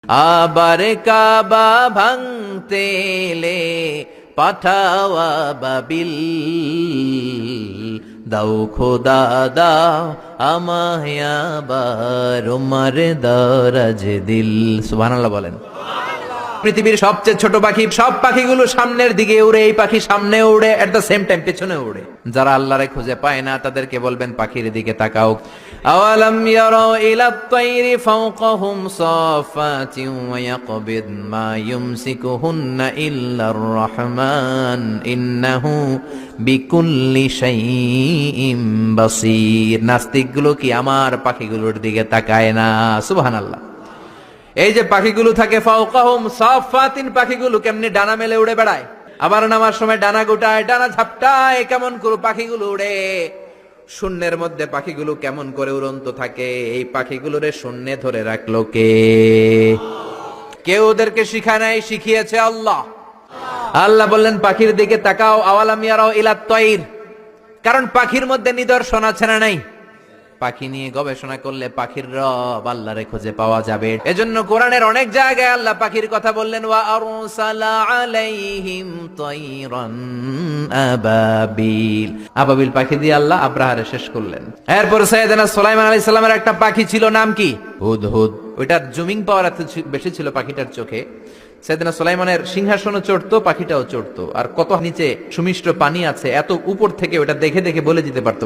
আবার কাবা ভাঙতে এলে পাঠাওয়া বাবিল, দাও খোদা দাও আমায় আবার উমার দরাজ দিল। সুবহানাল্লাহ বলেন। পৃথিবীর সবচেয়ে ছোট পাখি, সব পাখিগুলো সামনের দিকে উড়ে, এই পাখি সামনে উড়ে, এট দ্য সেম টাইম পেছনে উড়ে। যারা আল্লাহরে খুঁজে পায় না তাদেরকে বলবেন পাখির দিকে তাকাও। আওয়ালাম ইয়ারাউ ইলাত তায়রি ফাওকাহুম সাফাতিন ওয়া ইয়াকবিদ মা ইউমসিকুহুন্না ইল্লার রহমান ইন্নাহু বিকুল্লি শাইইন বাসীর। নাস্তিকগুলো কি আমার পাখিগুলোর দিকে তাকায় না? সুবহানাল্লাহ। এই যে পাখিগুলো থাকে ফাওকাহুম সাফাতিন, পাখিগুলো কেমনি ডানা মেলে উড়ে বেড়ায়, আবার নামার সময় ডানা গোটায়, ডানা ঝাপটায়, কেমন করে পাখিগুলো উড়ে। শূন্যের মধ্যে পাখিগুলো কেমন করে উড়ন্ত থাকে, এই পাখিগুলোরে শূন্যে ধরে রাখলো কে? কেউ ওদেরকে শিখায় নাই, শিখিয়েছে আল্লাহ। আল্লাহ বললেন পাখির দিকে তাকাও। আওয়ালাম ইয়ারাউ ইলাত তায়র, কারণ পাখির মধ্যে নিদর্শন আছে না নাই? পাখি নিয়ে গবেষণা করলে পাখির রব আল্লাহরে খুঁজে পাওয়া যাবে। এজন্য কোরআনের অনেক জায়গায় আল্লাহ পাখির কথা বললেন, ওয়া আরসালা আলাইহিম তায়রান আবাবিল। আবাবিল পাখি দিয়ে আল্লাহ আব্রাহারে শেষ করলেন। এরপর সাইয়েদনা সুলাইমান আলাইহিস সালামের একটা পাখি ছিল, নাম কি? হুদহুদ। ওইটার জুমিং পাওয়ার এত বেশি ছিল পাখিটার চোখে, সাইয়েদনা সুলাইমানের সিংহাসনও চড়তো, পাখিটাও চড়তো। আর কত নিচে সুমিষ্ট পানি আছে, এত উপর থেকে ওটা দেখে দেখে বলে যেতে পারতো।